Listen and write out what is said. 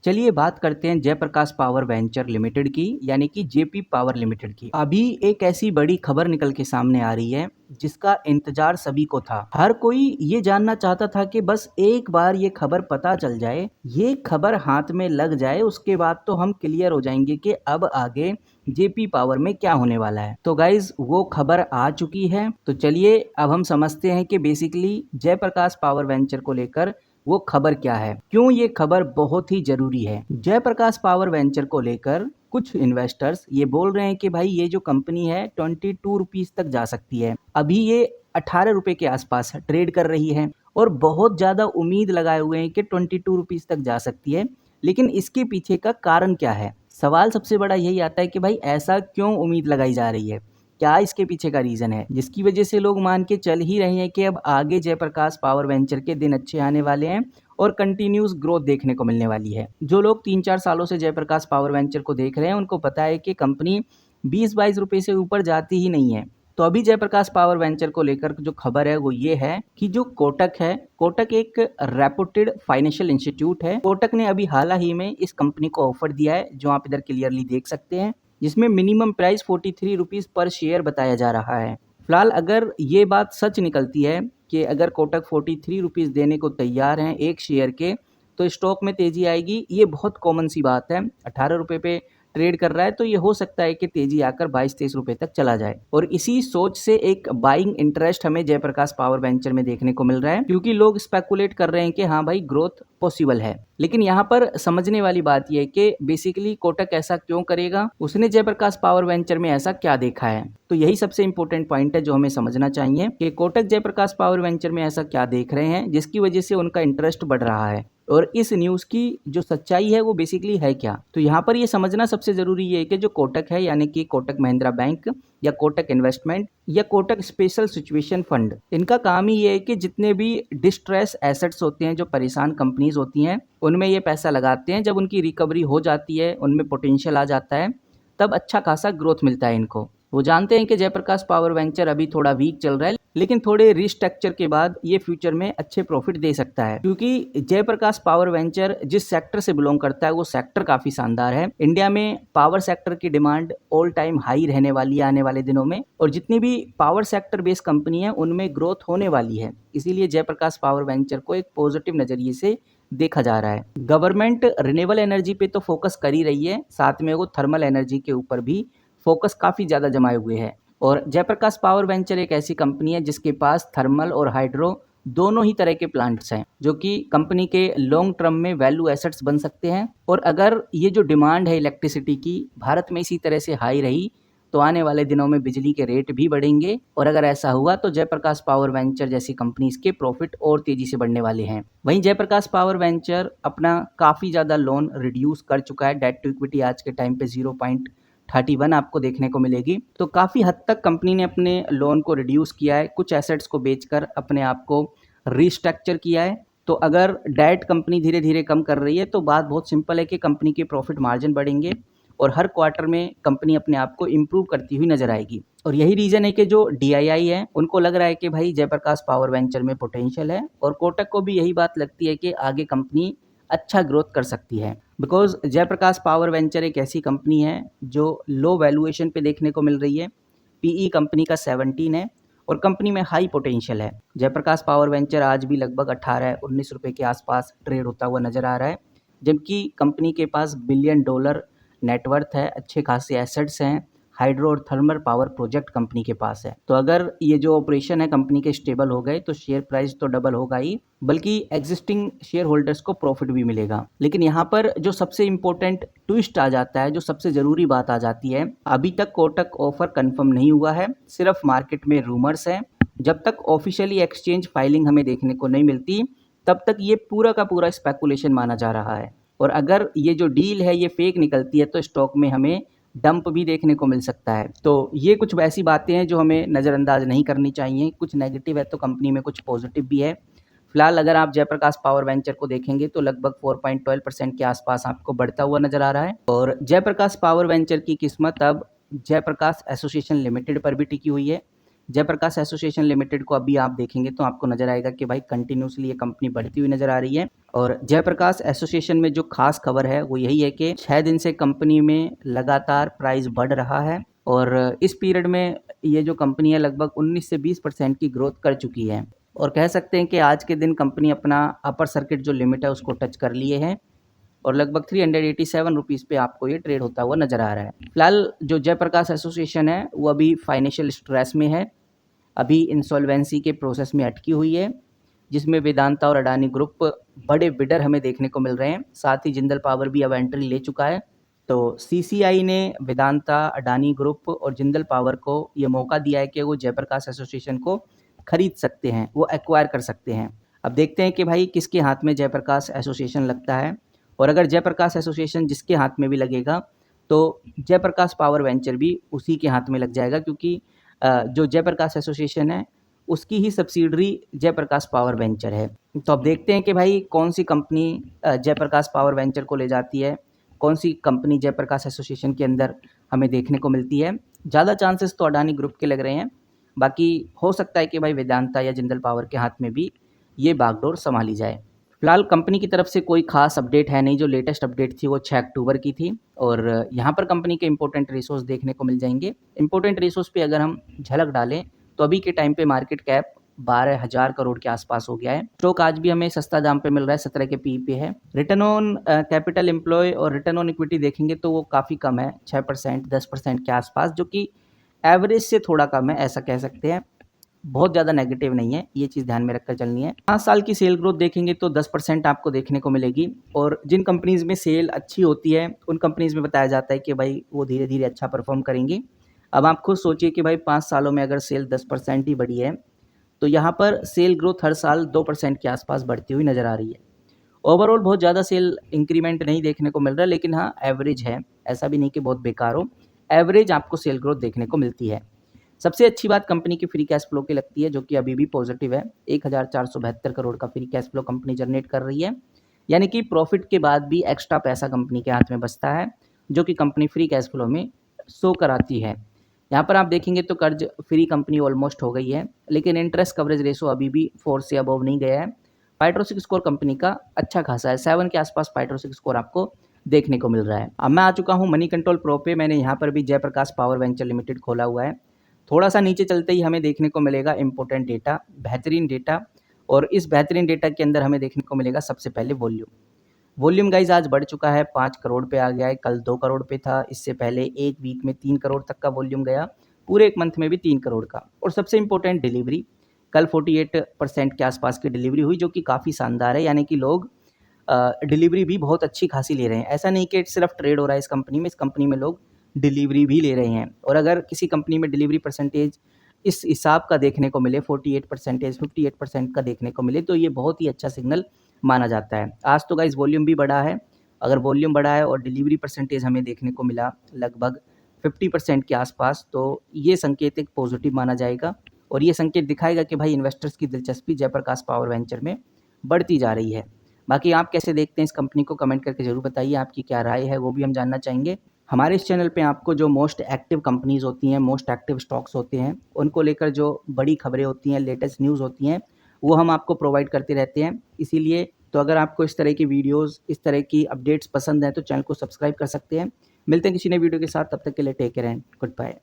चलिए बात करते हैं जयप्रकाश पावर वेंचर लिमिटेड की, यानी कि जेपी पावर लिमिटेड की। अभी एक ऐसी बड़ी खबर निकल के सामने आ रही है जिसका इंतजार सभी को था। हर कोई ये जानना चाहता था कि बस एक बार ये खबर पता चल जाए, ये खबर हाथ में लग जाए, उसके बाद तो हम क्लियर हो जाएंगे कि अब आगे जेपी पावर में क्या होने वाला है। तो गाइज वो खबर आ चुकी है। तो चलिए अब हम समझते हैं कि बेसिकली जयप्रकाश पावर वेंचर को लेकर वो खबर क्या है, क्यों ये खबर बहुत ही जरूरी है। जयप्रकाश पावर वेंचर को लेकर कुछ इन्वेस्टर्स ये बोल रहे हैं कि भाई ये जो कंपनी है 22 रुपीज तक जा सकती है। अभी ये 18 रुपए के आसपास ट्रेड कर रही है और बहुत ज्यादा उम्मीद लगाए हुए हैं कि 22 रुपीज तक जा सकती है। लेकिन इसके पीछे का कारण क्या है, सवाल सबसे बड़ा यही आता है कि भाई ऐसा क्यों उम्मीद लगाई जा रही है, क्या इसके पीछे का रीजन है जिसकी वजह से लोग मान के चल ही रहे हैं कि अब आगे जयप्रकाश पावर वेंचर के दिन अच्छे आने वाले हैं और कंटिन्यूस ग्रोथ देखने को मिलने वाली है। जो लोग 3-4 सालों से जयप्रकाश पावर वेंचर को देख रहे हैं उनको पता है कि कंपनी 20-22 रुपए से ऊपर जाती ही नहीं है। तो अभी जयप्रकाश पावर वेंचर को लेकर जो खबर है वो ये है कि जो कोटक है, कोटक एक रेपुटेड फाइनेंशियल इंस्टीट्यूट है। कोटक ने अभी हाल ही में इस कंपनी को ऑफर दिया है, जो आप इधर क्लियरली देख सकते हैं, जिसमें minimum price 43 rupees per share बताया जा रहा है। फिलहाल अगर ये बात सच निकलती है कि अगर कोटक 43 रुपीज देने को तैयार हैं एक शेयर के, तो स्टॉक में तेजी आएगी। ये बहुत कॉमन सी बात है। 18 रुपए पे ट्रेड कर रहा है तो ये हो सकता है कि तेजी आकर 22-23 रुपए तक चला जाए। और इसी सोच से एक बाइंग इंटरेस्ट हमें जयप्रकाश पावर वेंचर में देखने को मिल रहा है, क्योंकि लोग स्पेकुलेट कर रहे हैं कि हाँ भाई ग्रोथ पॉसिबल है। लेकिन यहाँ पर समझने वाली बात यह है कि बेसिकली कोटक ऐसा क्यों करेगा, उसने जयप्रकाश पावर वेंचर में ऐसा क्या देखा है। तो यही सबसे इंपॉर्टेंट पॉइंट है जो हमें समझना चाहिए कि कोटक जयप्रकाश पावर वेंचर में ऐसा क्या देख रहे हैं जिसकी वजह से उनका इंटरेस्ट बढ़ रहा है, और इस न्यूज़ की जो सच्चाई है वो बेसिकली है क्या। तो यहाँ पर ये समझना सबसे ज़रूरी है कि जो कोटक है, यानी कि कोटक महिंद्रा बैंक या कोटक इन्वेस्टमेंट या कोटक स्पेशल सिचुएशन फंड, इनका काम ही ये है कि जितने भी डिस्ट्रेस एसेट्स होते हैं, जो परेशान कंपनीज होती हैं, उनमें ये पैसा लगाते हैं। जब उनकी रिकवरी हो जाती है, उनमें पोटेंशियल आ जाता है, तब अच्छा खासा ग्रोथ मिलता है इनको। वो जानते हैं कि जयप्रकाश पावर वेंचर अभी थोड़ा वीक चल रहा है, लेकिन थोड़े रिस्ट्रक्चर के बाद ये फ्यूचर में अच्छे प्रॉफिट दे सकता है, क्योंकि जयप्रकाश पावर वेंचर जिस सेक्टर से बिलोंग करता है वो सेक्टर काफी शानदार है। इंडिया में पावर सेक्टर की डिमांड ऑल टाइम हाई रहने वाली है आने वाले दिनों में, और जितनी भी पावर सेक्टर बेस्ड कंपनी है उनमें ग्रोथ होने वाली है। इसीलिए जयप्रकाश पावर वेंचर को एक पॉजिटिव नजरिए से देखा जा रहा है। गवर्नमेंट रिन्यूएबल एनर्जी पे तो फोकस कर ही रही है, साथ में वो थर्मल एनर्जी के ऊपर भी फोकस काफी ज्यादा जमाए हुए है। और जयप्रकाश पावर वेंचर एक ऐसी कंपनी है जिसके पास थर्मल और हाइड्रो दोनों ही तरह के प्लांट्स हैं, जो कि कंपनी के लॉन्ग टर्म में वैल्यू एसेट्स बन सकते हैं। और अगर ये जो डिमांड है इलेक्ट्रिसिटी की भारत में इसी तरह से हाई रही, तो आने वाले दिनों में बिजली के रेट भी बढ़ेंगे, और अगर ऐसा हुआ तो जयप्रकाश पावर वेंचर जैसी कंपनीज के प्रॉफिट और तेजी से बढ़ने वाले हैं। वहीं जयप्रकाश पावर वेंचर अपना काफी ज्यादा लोन रिड्यूस कर चुका है। डेट टू इक्विटी आज के टाइम पे 0.31 आपको देखने को मिलेगी। तो काफी हद तक कंपनी ने अपने लोन को रिड्यूस किया है, कुछ एसेट्स को बेचकर अपने आप को रिस्ट्रक्चर किया है। तो अगर डेट कंपनी धीरे धीरे कम कर रही है तो बात बहुत सिंपल है कि कंपनी के प्रॉफिट मार्जिन बढ़ेंगे और हर क्वार्टर में कंपनी अपने आप को इम्प्रूव करती हुई नजर आएगी। और यही रीजन है कि जो डीआईआई है उनको लग रहा है कि भाई जयप्रकाश पावर वेंचर में पोटेंशियल है, और कोटक को भी यही बात लगती है कि आगे कंपनी अच्छा ग्रोथ कर सकती है। बिकॉज जयप्रकाश पावर वेंचर एक ऐसी कंपनी है जो लो वैल्यूएशन पे देखने को मिल रही है। पीई कंपनी का 17 है और कंपनी में हाई पोटेंशियल है। जयप्रकाश पावर वेंचर आज भी लगभग 18-19 रुपए के आसपास ट्रेड होता हुआ नजर आ रहा है, जबकि कंपनी के पास $1 बिलियन नेटवर्थ है, अच्छे खासे एसेट्स हैं, हाइड्रो और थर्मल पावर प्रोजेक्ट कंपनी के पास है। तो अगर ये जो ऑपरेशन है कंपनी के स्टेबल हो गए तो शेयर प्राइस तो डबल होगा ही, बल्कि एग्जिस्टिंग शेयर होल्डर्स को प्रॉफिट भी मिलेगा। लेकिन यहाँ पर जो सबसे इंपॉर्टेंट ट्विस्ट आ जाता है, जो सबसे जरूरी बात आ जाती है, अभी तक कोटक ऑफर कंफर्म नहीं हुआ है, सिर्फ मार्केट में रूमर्स हैं। जब तक ऑफिशियली एक्सचेंज फाइलिंग हमें देखने को नहीं मिलती, तब तक ये पूरा का पूरा स्पेकुलेशन माना जा रहा है। और अगर ये जो डील है ये फेक निकलती है तो स्टॉक में हमें डंप भी देखने को मिल सकता है। तो ये कुछ ऐसी बातें हैं जो हमें नज़रअंदाज नहीं करनी चाहिए। कुछ नेगेटिव है तो कंपनी में कुछ पॉजिटिव भी है। फिलहाल अगर आप जयप्रकाश पावर वेंचर को देखेंगे तो लगभग 4.12% के आसपास आपको बढ़ता हुआ नजर आ रहा है। और जयप्रकाश पावर वेंचर की किस्मत अब जयप्रकाश एसोसिएशन लिमिटेड पर भी टिकी हुई है, जयप्रकाश एसोसिएशन लिमिटेड को अभी आप देखेंगे तो आपको नज़र आएगा कि भाई कंटिन्यूसली ये कंपनी बढ़ती हुई नज़र आ रही है। और जयप्रकाश एसोसिएशन में जो खास खबर है वो यही है कि 6 दिन से कंपनी में लगातार प्राइस बढ़ रहा है और इस पीरियड में ये जो कंपनी है लगभग 19 से 20% की ग्रोथ कर चुकी है और कह सकते हैं कि आज के दिन कंपनी अपना अपर सर्किट जो लिमिट है उसको टच कर लिए हैं और लगभग 387 रुपीज़ पे आपको ये ट्रेड होता हुआ नज़र आ रहा है। फिलहाल जो जयप्रकाश एसोसिएशन है वो अभी फाइनेंशियल स्ट्रेस में है, अभी इंसॉल्वेंसी के प्रोसेस में अटकी हुई है, जिसमें वेदांता और अडानी ग्रुप बड़े बिडर हमें देखने को मिल रहे हैं। साथ ही जिंदल पावर भी अब एंट्री ले चुका है। तो सीसीआई ने वेदांता, अडानी ग्रुप और जिंदल पावर को ये मौका दिया है कि वो जयप्रकाश एसोसिएशन को खरीद सकते हैं, वो एक्वायर कर सकते हैं। अब देखते हैं कि भाई किसके हाथ में जयप्रकाश एसोसिएशन लगता है और अगर जयप्रकाश एसोसिएशन जिसके हाथ में भी लगेगा तो जयप्रकाश पावर वेंचर भी उसी के हाथ में लग जाएगा, क्योंकि जो जयप्रकाश एसोसिएशन है उसकी ही सब्सिडरी जयप्रकाश पावर वेंचर है। तो अब देखते हैं कि भाई कौन सी कंपनी जयप्रकाश पावर वेंचर को ले जाती है, कौन सी कंपनी जयप्रकाश एसोसिएशन के अंदर हमें देखने को मिलती है। ज़्यादा चांसेस तो अडानी ग्रुप के लग रहे हैं, बाकी हो सकता है कि भाई वेदांता या जिंदल पावर के हाथ में भी ये बागडोर संभाली जाए। फिलहाल कंपनी की तरफ से कोई खास अपडेट है नहीं, जो लेटेस्ट अपडेट थी वो 6 अक्टूबर की थी और यहाँ पर कंपनी के इंपॉर्टेंट रिसोर्स देखने को मिल जाएंगे। इंपॉर्टेंट रिसोर्स पे अगर हम झलक डालें तो अभी के टाइम पे मार्केट कैप 12,000 करोड़ के आसपास हो गया है। स्टॉक आज भी हमें सस्ता दाम पे मिल रहा है, 17 के पी पे है। रिटर्न ऑन कैपिटल एम्प्लॉय और रिटर्न ऑन इक्विटी देखेंगे तो वो काफ़ी कम है, 6% 10% के आसपास, जो कि एवरेज से थोड़ा कम है, ऐसा कह सकते हैं। बहुत ज़्यादा नेगेटिव नहीं है, ये चीज़ ध्यान में रखकर चलनी है। 5 साल की सेल ग्रोथ देखेंगे तो 10% आपको देखने को मिलेगी और जिन कंपनीज़ में सेल अच्छी होती है उन कंपनीज़ में बताया जाता है कि भाई वो धीरे धीरे अच्छा परफॉर्म करेंगी। अब आप खुद सोचिए कि भाई 5 सालों में अगर सेल 10% ही बढ़ी है तो यहाँ पर सेल ग्रोथ हर साल 2% के आसपास बढ़ती हुई नज़र आ रही है। ओवरऑल बहुत ज़्यादा सेल इंक्रीमेंट नहीं देखने को मिल रहा है, लेकिन हाँ एवरेज है, ऐसा भी नहीं कि बहुत बेकार हो, एवरेज आपको सेल ग्रोथ देखने को मिलती है। सबसे अच्छी बात कंपनी की फ्री कैश फ्लो की लगती है, जो कि अभी भी पॉजिटिव है। 1472 करोड़ का free cash flow company generate कर रही है, यानी कि प्रॉफिट के बाद भी एक्स्ट्रा पैसा कंपनी के हाथ में बचता है, जो कि कंपनी फ्री कैश फ्लो में शो कराती है। यहाँ पर आप देखेंगे तो कर्ज फ्री कंपनी ऑलमोस्ट हो गई है, लेकिन इंटरेस्ट कवरेज रेशो अभी भी 4 से अबव नहीं गया है। पाइट्रोसिक स्कोर कंपनी का अच्छा खासा है, 7 के आसपास पाइट्रोसिक स्कोर आपको देखने को मिल रहा है। अब मैं आ चुका हूँ मनी कंट्रोल प्रो पे। मैंने यहाँ पर भी जयप्रकाश पावर वेंचर लिमिटेड खोला हुआ है। थोड़ा सा नीचे चलते ही हमें देखने को मिलेगा इंपॉर्टेंट डेटा, बेहतरीन डेटा, और इस बेहतरीन डेटा के अंदर हमें देखने को मिलेगा सबसे पहले वॉल्यूम गाइज आज बढ़ चुका है, 5 करोड़ पे आ गया है, कल 2 करोड़ पे था, इससे पहले एक वीक में 3 करोड़ तक का वॉल्यूम गया, पूरे एक मंथ में भी 3 करोड़ का। और सबसे इंपॉर्टेंट डिलीवरी, कल 48% के आसपास की डिलीवरी हुई, जो कि काफ़ी शानदार है, यानी कि लोग डिलीवरी भी बहुत अच्छी खासी ले रहे हैं। ऐसा नहीं कि सिर्फ ट्रेड हो रहा है इस कंपनी में लोग डिलीवरी भी ले रहे हैं। और अगर किसी कंपनी में डिलीवरी परसेंटेज इस हिसाब का देखने को मिले, 48%, 58% का देखने को मिले, तो ये बहुत ही अच्छा सिग्नल माना जाता है। आज तो गाइस वॉल्यूम भी बढ़ा है, अगर वॉल्यूम बढ़ा है और डिलीवरी परसेंटेज हमें देखने को मिला लगभग 50% के आसपास, तो ये संकेत एक पॉजिटिव माना जाएगा और ये संकेत दिखाएगा कि भाई इन्वेस्टर्स की दिलचस्पी जयप्रकाश पावर वेंचर में बढ़ती जा रही है। बाकी आप कैसे देखते हैं इस कंपनी को, कमेंट करके ज़रूर बताइए, आपकी क्या राय है वो भी हम जानना चाहेंगे। हमारे इस चैनल पे आपको जो मोस्ट एक्टिव कंपनीज़ होती हैं, मोस्ट एक्टिव स्टॉक्स होते हैं, उनको लेकर जो बड़ी खबरें होती हैं, लेटेस्ट न्यूज़ होती हैं, वो हम आपको प्रोवाइड करते रहते हैं। इसीलिए तो अगर आपको इस तरह की वीडियोज़, इस तरह की अपडेट्स पसंद हैं तो चैनल को सब्सक्राइब कर सकते हैं। मिलते हैं किसी नए वीडियो के साथ, तब तक के लिए take care and good bye.